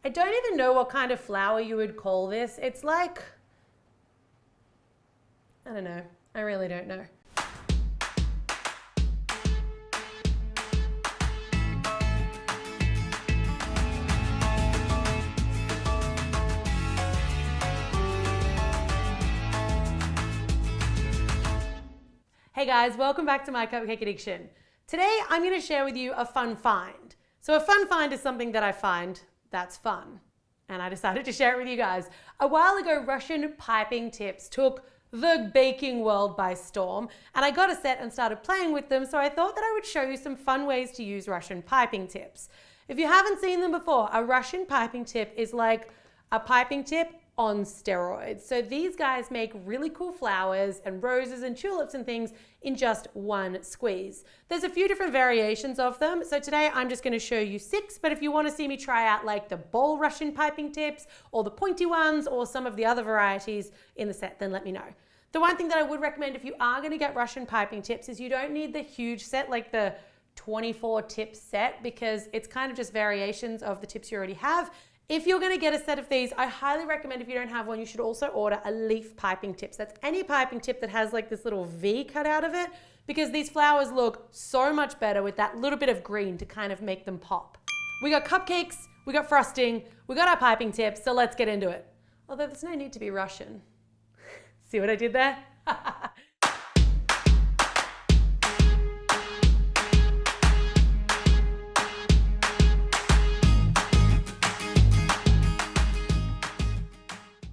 I don't even know what kind of flower you would call this. It's like, I don't know. I really don't know. Hey guys, welcome back to my cupcake addiction. Today I'm going to share with you a fun find. So a fun find is something that I find that's fun. And I decided to share it with you guys. A while ago, Russian piping tips took the baking world by storm, and I got a set and started playing with them, so I thought that I would show you some fun ways to use Russian piping tips. If you haven't seen them before, a Russian piping tip is like a piping tip on steroids. So these guys make really cool flowers and roses and tulips and things in just one squeeze. There's a few different variations of them. So today I'm just going to show you 6, but if you want to see me try out like the ball Russian piping tips or the pointy ones or some of the other varieties in the set, then let me know. The one thing that I would recommend if you are going to get Russian piping tips is you don't need the huge set like the 24 tip set, because it's kind of just variations of the tips you already have. If you're going to get a set of these, I highly recommend, if you don't have one, you should also order a leaf piping tips. That's any piping tip that has like this little V cut out of it, because these flowers look so much better with that little bit of green to kind of make them pop. We got cupcakes, we got frosting, we got our piping tips, so let's get into it. Although there's no need to be Russian. See what I did there?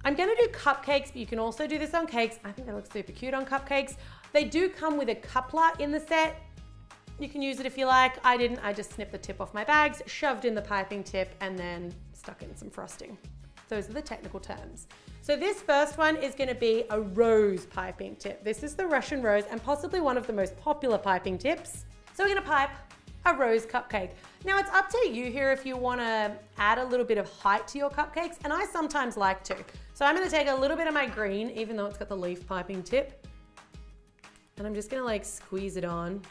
I'm going to do cupcakes, but you can also do this on cakes. I think they look super cute on cupcakes. They do come with a coupler in the set. You can use it if you like. I didn't. I just snipped the tip off my bags, shoved in the piping tip, and then stuck in some frosting. Those are the technical terms. So this first one is going to be a rose piping tip. This is the Russian rose and possibly one of the most popular piping tips. So we're going to pipe a rose cupcake. Now it's up to you here if you want to add a little bit of height to your cupcakes, and I sometimes like to. So I'm going to take a little bit of my green, even though it's got the leaf piping tip, and I'm just going to like squeeze it on.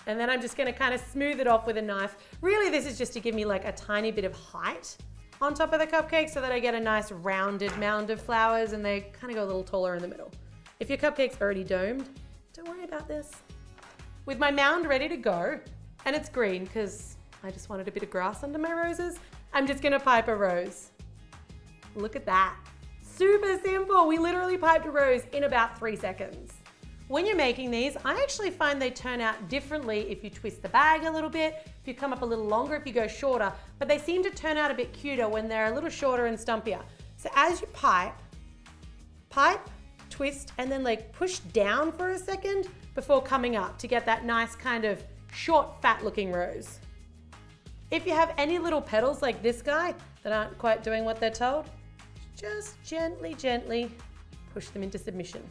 And then I'm just going to kind of smooth it off with a knife. Really, this is just to give me like a tiny bit of height on top of the cupcake so that I get a nice rounded mound of flowers and they kind of go a little taller in the middle. If your cupcake's already domed, don't worry about this. With my mound ready to go, and it's green because I just wanted a bit of grass under my roses, I'm just going to pipe a rose. Look at that. Super simple. We literally piped a rose in about 3 seconds. When you're making these, I actually find they turn out differently if you twist the bag a little bit, if you come up a little longer, if you go shorter, but they seem to turn out a bit cuter when they're a little shorter and stumpier. So as you pipe, twist, and then like push down for a second before coming up to get that nice kind of short, fat looking rose. If you have any little petals like this guy that aren't quite doing what they're told, just gently, gently push them into submission.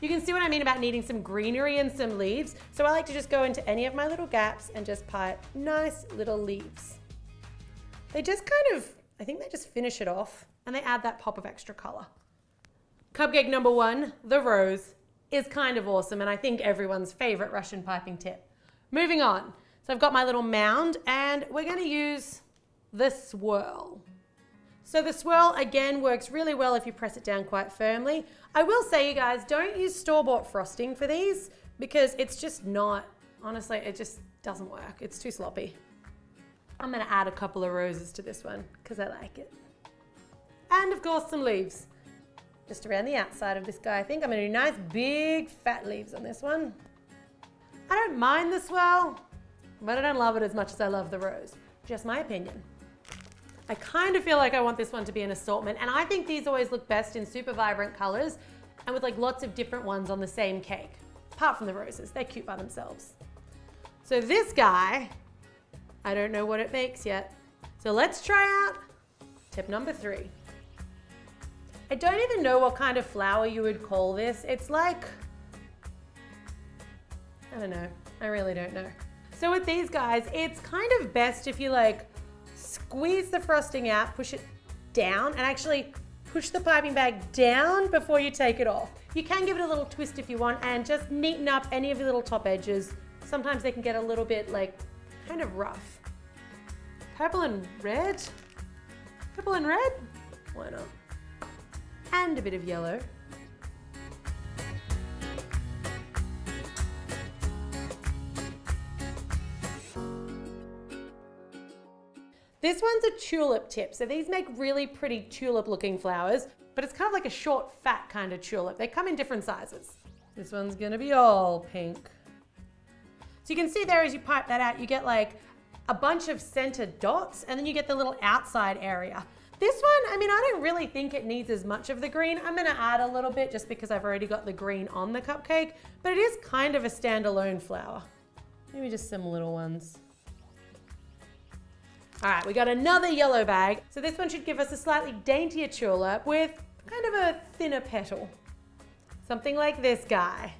You can see what I mean about needing some greenery and some leaves. So I like to just go into any of my little gaps and just pipe nice little leaves. They just kind of, I think they just finish it off and they add that pop of extra color. Cupcake number 1, the rose, is kind of awesome, and I think everyone's favorite Russian piping tip. Moving on. So I've got my little mound and we're going to use the swirl. So the swirl again works really well if you press it down quite firmly. I will say, you guys, don't use store-bought frosting for these because it's just not, honestly, it just doesn't work. It's too sloppy. I'm going to add a couple of roses to this one because I like it. And of course some leaves. Just around the outside of this guy, I think. I'm going to do nice big fat leaves on this one. I don't mind the swirl, but I don't love it as much as I love the rose. Just my opinion. I kind of feel like I want this one to be an assortment, and I think these always look best in super vibrant colors and with like lots of different ones on the same cake. Apart from the roses, they're cute by themselves. So this guy, I don't know what it makes yet. So let's try out tip number 3. I don't even know what kind of flower you would call this. It's like, I don't know. I really don't know. So with these guys, it's kind of best if you like squeeze the frosting out, push it down, and actually push the piping bag down before you take it off. You can give it a little twist if you want and just neaten up any of the little top edges. Sometimes they can get a little bit like kind of rough. purple and red. Purple and red? Why not? And a bit of yellow. This one's a tulip tip. So these make really pretty tulip looking flowers, but it's kind of like a short, fat kind of tulip. They come in different sizes. This one's gonna be all pink. So you can see there as you pipe that out, you get like a bunch of centered dots and then you get the little outside area. This one, I mean, I don't really think it needs as much of the green. I'm gonna add a little bit just because I've already got the green on the cupcake, but it is kind of a standalone flower. Maybe just some little ones. All right, we got another yellow bag. So this one should give us a slightly daintier tulip with kind of a thinner petal. Something like this guy.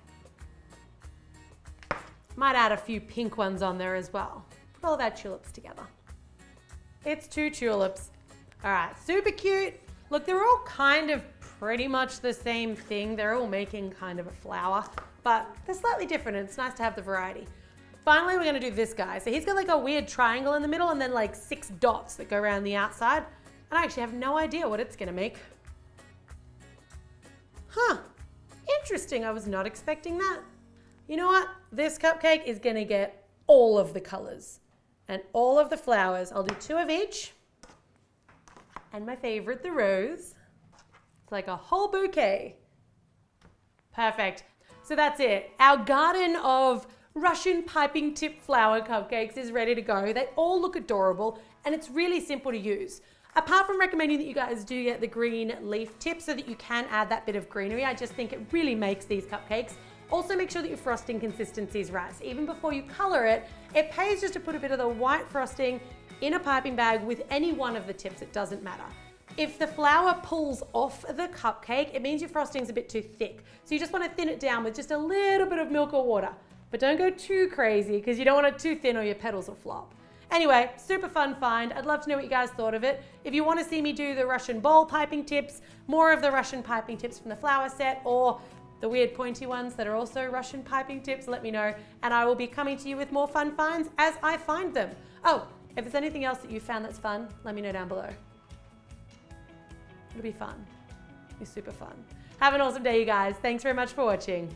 Might add a few pink ones on there as well. Put all of our tulips together. It's 2 tulips. All right, super cute. Look, they're all kind of pretty much the same thing. They're all making kind of a flower, but they're slightly different and it's nice to have the variety. Finally, we're gonna do this guy. So he's got like a weird triangle in the middle and then like 6 dots that go around the outside. And I actually have no idea what it's gonna make. Huh, interesting. I was not expecting that. You know what? This cupcake is gonna get all of the colors and all of the flowers. I'll do 2 of each. And my favorite, the rose. It's like a whole bouquet. Perfect. So that's it. Our garden of Russian piping tip flower cupcakes is ready to go. They all look adorable and it's really simple to use. Apart from recommending that you guys do get the green leaf tip so that you can add that bit of greenery, I just think it really makes these cupcakes. Also make sure that your frosting consistency is right. So even before you color it, it pays just to put a bit of the white frosting in a piping bag with any one of the tips, it doesn't matter. If the flour pulls off the cupcake, it means your frosting's a bit too thick. So you just want to thin it down with just a little bit of milk or water. But don't go too crazy because you don't want it too thin or your petals will flop. Anyway, super fun find. I'd love to know what you guys thought of it. If you want to see me do the Russian bowl piping tips, more of the Russian piping tips from the flower set, or the weird pointy ones that are also Russian piping tips, let me know. And I will be coming to you with more fun finds as I find them. Oh, if there's anything else that you found that's fun, let me know down below. It'll be fun. It'll be super fun. Have an awesome day, you guys. Thanks very much for watching.